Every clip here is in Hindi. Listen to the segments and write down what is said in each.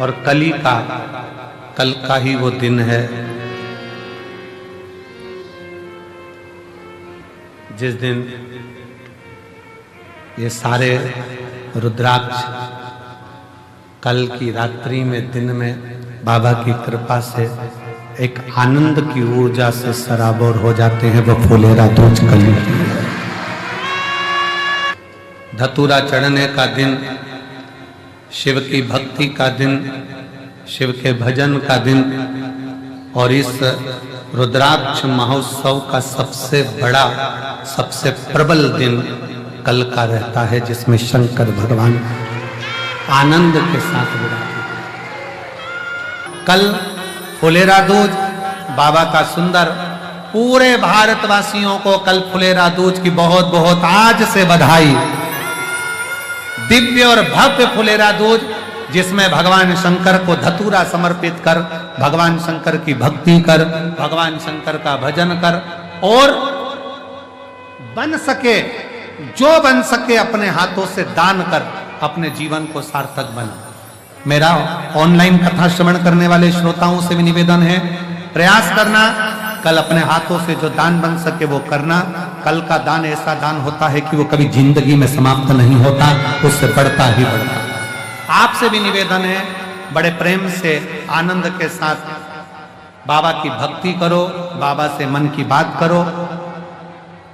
और कल का ही वो दिन है जिस दिन ये सारे रुद्राक्ष कल की रात्रि में दिन में बाबा की कृपा से एक आनंद की ऊर्जा से सराबोर हो जाते हैं। वो फुलेरा दूज कली की है। धतूरा चढ़ने का दिन, शिव की भक्ति का दिन, शिव के भजन का दिन और इस रुद्राक्ष महोत्सव का सबसे बड़ा सबसे प्रबल दिन कल का रहता है, जिसमें शंकर भगवान आनंद के साथ विराजित हैं। कल फुलेरा दूज बाबा का सुंदर, पूरे भारतवासियों को कल फुलेरा दूज की बहुत बहुत आज से बधाई। दिव्य और भव्य फुलेरा दूज जिसमें भगवान शंकर को धतूरा समर्पित कर, भगवान शंकर की भक्ति कर, भगवान शंकर का भजन कर और बन सके जो बन सके अपने हाथों से दान कर अपने जीवन को सार्थक बना। मेरा ऑनलाइन कथा श्रवण करने वाले श्रोताओं से भी निवेदन है, प्रयास करना कल अपने हाथों से जो दान बन सके वो करना। कल का दान ऐसा दान होता है कि वो कभी जिंदगी में समाप्त नहीं होता, उससे बढ़ता ही बढ़ता। आपसे भी निवेदन है, बड़े प्रेम से आनंद के साथ बाबा की भक्ति करो, बाबा से मन की बात करो।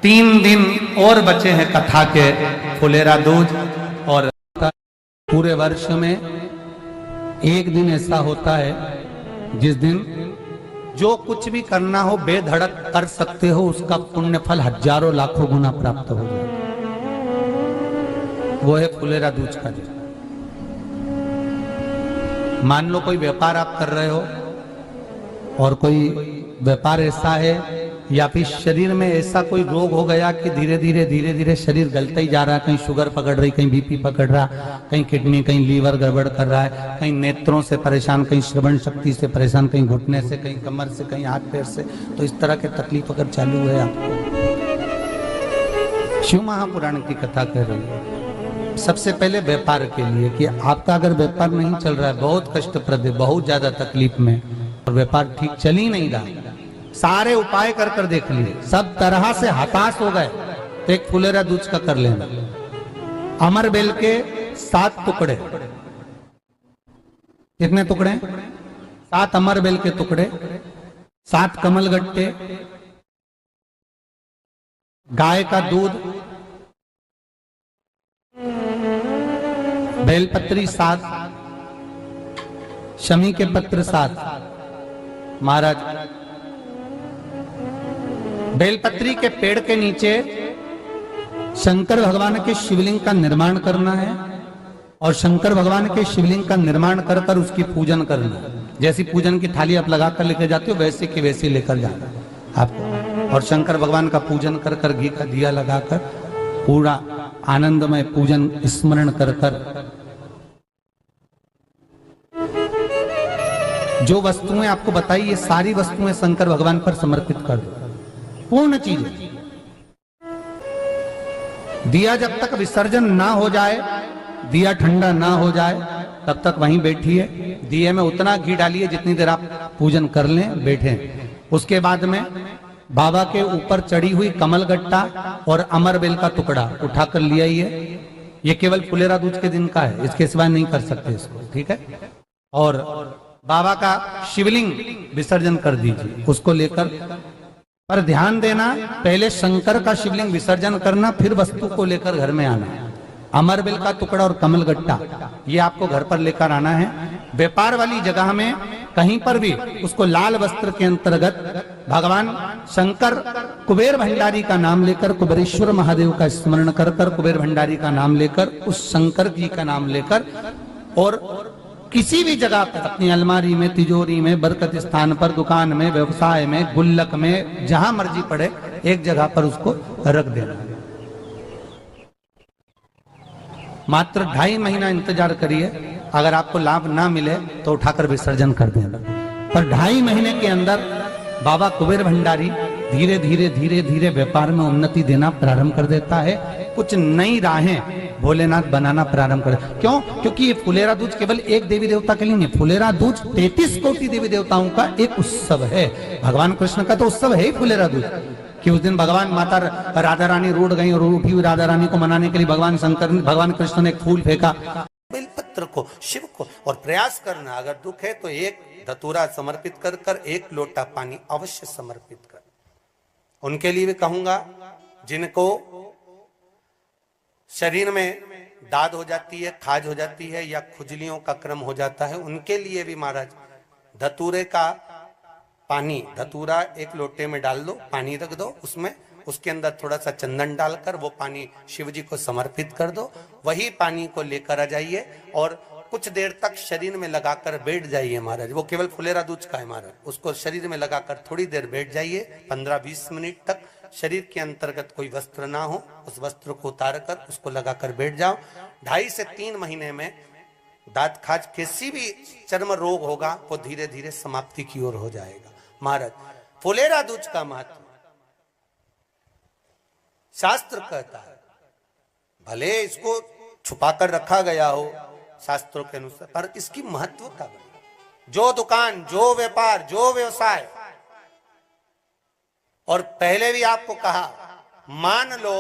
3 दिन और बचे हैं कथा के फुलेरा दूज और पूरे वर्ष में एक दिन ऐसा होता है जिस दिन जो कुछ भी करना हो बेधड़क कर सकते हो, उसका पुण्य फल हजारों लाखों गुना प्राप्त हो जाए। वो है फुलेरा दूज का दिन। मान लो कोई व्यापार आप कर रहे हो और कोई व्यापार ऐसा है या फिर शरीर में ऐसा कोई रोग हो गया कि धीरे धीरे शरीर गलता ही जा रहा है। कहीं शुगर पकड़ रही, कहीं बीपी पकड़ रहा, कहीं किडनी, कहीं लीवर गड़बड़ कर रहा है, कहीं नेत्रों से परेशान, कहीं श्रवण शक्ति से परेशान, कहीं घुटने से, कहीं कमर से, कहीं हाथ पैर से। तो इस तरह के तकलीफ अगर चालू है आपको, शिव महापुराण की कथा कह रही है सबसे पहले व्यापार के लिए कि आपका अगर व्यापार नहीं चल रहा है, बहुत कष्टप्रद है, बहुत ज्यादा तकलीफ में और व्यापार ठीक चल ही नहीं रहा, सारे उपाय कर कर देख लिए, सब तरह से हताश हो गए, तो एक फुलेरा दूज का कर लेना। अमर बेल के 7 टुकड़े, कितने टुकड़े? 7 अमर बेल के टुकड़े, 7 कमल गट्टे, गाय का दूध, बेलपत्री 7, शमी के पत्र 7। महाराज बेलपत्री के पेड़ के नीचे शंकर भगवान के शिवलिंग का निर्माण करना है और शंकर भगवान के शिवलिंग का निर्माण कर कर उसकी पूजन करना है। जैसी पूजन की थाली आप लगा कर लेकर जाते हो वैसे की वैसी लेकर जाना आपको, और शंकर भगवान का पूजन कर कर घी का दिया लगाकर पूरा आनंदमय पूजन स्मरण कर कर जो वस्तुएं आपको बताई, ये सारी वस्तुएं शंकर भगवान पर समर्पित कर दो, पूर्ण चीज। दिया जब तक विसर्जन ना हो जाए, दिया ठंडा ना हो जाए, तब तक वहीं बैठिए। दिए में उतना घी डालिए जितनी देर आप पूजन कर लें, बैठे। उसके बाद में बाबा के ऊपर चढ़ी हुई कमल गट्टा और अमर बेल का टुकड़ा उठाकर ले आइए। ये केवल फुलेरा दूज के दिन का है, इसके सिवा नहीं कर सकते इसको, ठीक है। और बाबा का शिवलिंग विसर्जन कर दीजिए, उसको लेकर, पर ध्यान देना पहले शंकर का शिवलिंग विसर्जन करना, फिर वस्तु को लेकर घर में आना। अमर बेल का टुकड़ा और कमल गट्टा ये आपको घर पर लेकर आना है। व्यापार वाली जगह में कहीं पर भी उसको लाल वस्त्र के अंतर्गत भगवान शंकर कुबेर भंडारी का नाम लेकर, कुबेरेश्वर महादेव का स्मरण कर कर, कुबेर भंडारी का नाम लेकर, उस शंकर जी का नाम लेकर, और किसी भी जगह पर अपनी अलमारी में, तिजोरी में, बरकत स्थान पर, दुकान में, व्यवसाय में, गुल्लक में, जहां मर्जी पड़े एक जगह पर उसको रख देना। मात्र 2.5 महीना इंतजार करिए, अगर आपको लाभ ना मिले तो उठाकर विसर्जन कर देना। पर 2.5 महीने के अंदर बाबा कुबेर भंडारी धीरे धीरे धीरे धीरे व्यापार में उन्नति देना प्रारंभ कर देता है। कुछ नई राहें भोलेनाथ बनाना प्रारंभ कर। क्यों? क्योंकि ये फुलेरा दूज केवल एक देवी देवता के लिए नहीं, फुलेरा दूज 33 कोटि देवी देवताओं का एक उत्सव है। भगवान कृष्ण का तो उत्सव है ही फुलेरा दूज, कि उस दिन भगवान माता राधा रानी रूठ गई और उठी हुई राधा रानी को मनाने के लिए भगवान कृष्ण ने एक फूल फेंका। बेलपत्र को, शिव को, और प्रयास करना, अगर दुख है तो एक धतूरा समर्पित कर कर एक लोटा पानी अवश्य समर्पित कर। उनके लिए भी कहूंगा जिनको शरीर में दाद हो जाती है, खाज हो जाती है या खुजलियों का क्रम हो जाता है, उनके लिए भी महाराज धतूरे का पानी, धतूरा एक लोटे में डाल दो, पानी रख दो, उसमें उसके अंदर थोड़ा सा चंदन डालकर वो पानी शिव जी को समर्पित कर दो। वही पानी को लेकर आ जाइए और कुछ देर तक शरीर में लगाकर बैठ जाइए महाराज। वो केवल फुलेरा दूज का है महाराज, उसको शरीर में लगाकर थोड़ी देर बैठ जाइए, 15-20 मिनट तक। शरीर के अंतर्गत कोई वस्त्र ना हो, उस वस्त्र को उतार कर उसको लगाकर बैठ जाओ। 2.5 से 3 महीने में दांत खाज किसी भी चर्म रोग होगा वो धीरे धीरे समाप्ति की ओर हो जाएगा। महाराज फुलेरा दूज का महत्व शास्त्र कहता है, भले इसको छुपाकर रखा गया हो शास्त्रों के अनुसार, पर इसकी महत्व का जो दुकान, जो व्यापार, जो व्यवसाय, और पहले भी आपको कहा, मान लो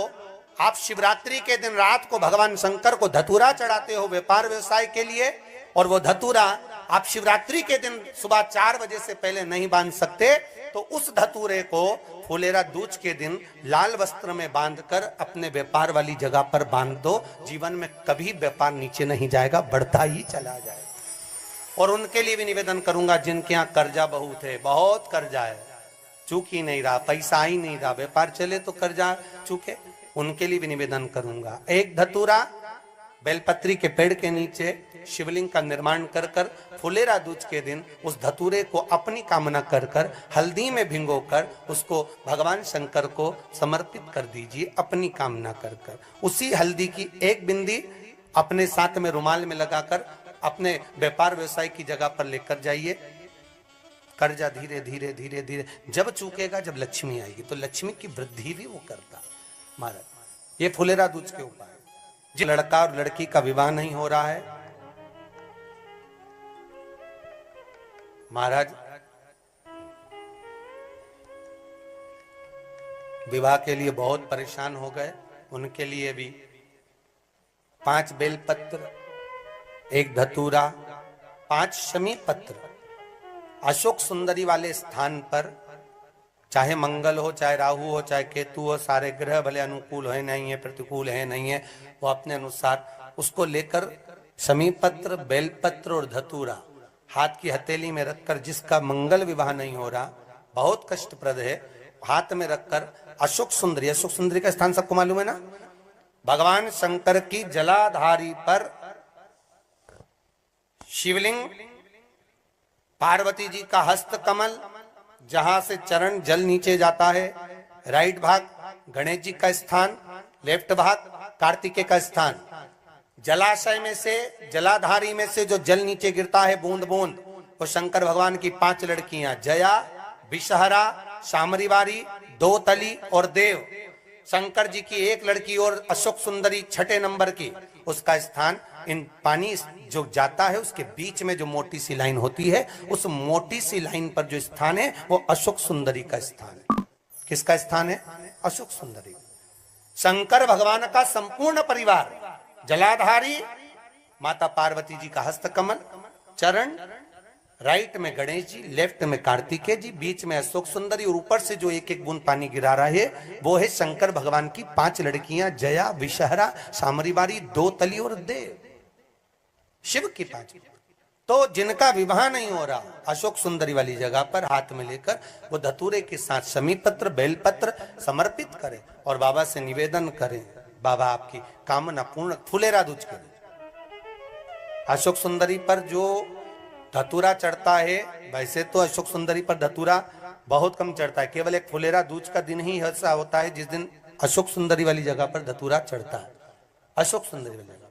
आप शिवरात्रि के दिन रात को भगवान शंकर को धतूरा चढ़ाते हो व्यापार व्यवसाय के लिए, और वो धतूरा आप शिवरात्रि के दिन सुबह 4 बजे से पहले नहीं बांध सकते, तो उस धतूरे को फुलेरा दूज के दिन लाल वस्त्र में बांधकर अपने व्यापार वाली जगह पर बांध दो। जीवन में कभी व्यापार नीचे नहीं जाएगा, बढ़ता ही चला जाएगा। और उनके लिए भी निवेदन करूंगा जिनके यहाँ कर्जा बहुत है, बहुत कर्जा है, चूक ही नहीं रहा, पैसा ही नहीं रहा, व्यापार चले तो कर्जा चूके, उनके लिए भी निवेदन करूंगा। एक धतूरा बेलपत्री के पेड़ के नीचे शिवलिंग का निर्माण कर कर फुलेरा दूज के दिन उस धतूरे को अपनी कामना कर कर हल्दी में भिंगोकर उसको भगवान शंकर को समर्पित कर दीजिए अपनी कामना कर कर। उसी हल्दी की एक बिंदी अपने साथ में रुमाल में लगाकर अपने व्यापार व्यवसाय की जगह पर लेकर जाइए। कर्जा धीरे धीरे धीरे धीरे जब चूकेगा, जब लक्ष्मी आएगी, तो लक्ष्मी की वृद्धि भी वो करता। महाराज ये फुलेरा दूज के उपाय। जिस लड़का और लड़की का विवाह नहीं हो रहा है, महाराज विवाह के लिए बहुत परेशान हो गए, उनके लिए भी 5 बेलपत्र, 1 धतूरा, 5 शमी पत्र अशोक सुंदरी वाले स्थान पर, चाहे मंगल हो, चाहे राहु हो, चाहे केतु हो, सारे ग्रह भले अनुकूल है नहीं है, प्रतिकूल है नहीं है, वो अपने अनुसार उसको लेकर शमी पत्र, बेलपत्र और धतूरा हाथ की हथेली में रखकर, जिसका मंगल विवाह नहीं हो रहा, बहुत कष्टप्रद है, हाथ में रखकर अशोक सुंदरी, अशोक सुंदरी का स्थान सबको मालूम है ना, भगवान शंकर की जलाधारी पर शिवलिंग, पार्वती जी का हस्त कमल, जहां से चरण जल नीचे जाता है, राइट भाग गणेश जी का स्थान, लेफ्ट भाग कार्तिकेय का स्थान। जलाशय में से, जलाधारी में से जो जल नीचे गिरता है बूंद बूंद, वो शंकर भगवान की 5 लड़कियां, जया, विषहरा, शामरीवारी, दोतली और देव। शंकर जी की 1 लड़की और अशोक सुंदरी 6ठे नंबर की, उसका स्थान। इन पानी जो जाता है उसके बीच में जो मोटी सी लाइन होती है, उस मोटी सी लाइन पर जो स्थान है वो अशोक सुंदरी का स्थान है। किसका स्थान है? अशोक सुंदरी। शंकर भगवान का संपूर्ण परिवार, जलाधारी माता पार्वती जी का हस्तकमल, चरण, राइट में गणेश जी, लेफ्ट में कार्तिकेय जी, बीच में अशोक सुंदरी, और ऊपर से जो 1-1 बूंद पानी गिरा रहा है वो है शंकर भगवान की 5 लड़कियां, जया, विषहरा, शामरीवारी, दोतली और देव। शिव की 5। तो जिनका विवाह नहीं हो रहा, अशोक सुंदरी वाली जगह पर हाथ में लेकर वो धतूरे के साथ शमी पत्र, बेलपत्र समर्पित करें और बाबा से निवेदन करें, बाबा आपकी कामना पूर्ण। फुलेरा दूज के अशोक सुंदरी पर जो धतूरा चढ़ता है, वैसे तो अशोक सुंदरी पर धतूरा बहुत कम चढ़ता है, केवल एक फुलेरा दूज का दिन ही ऐसा होता है जिस दिन अशोक सुंदरी वाली जगह पर धतूरा चढ़ता है। अशोक सुंदरी वाली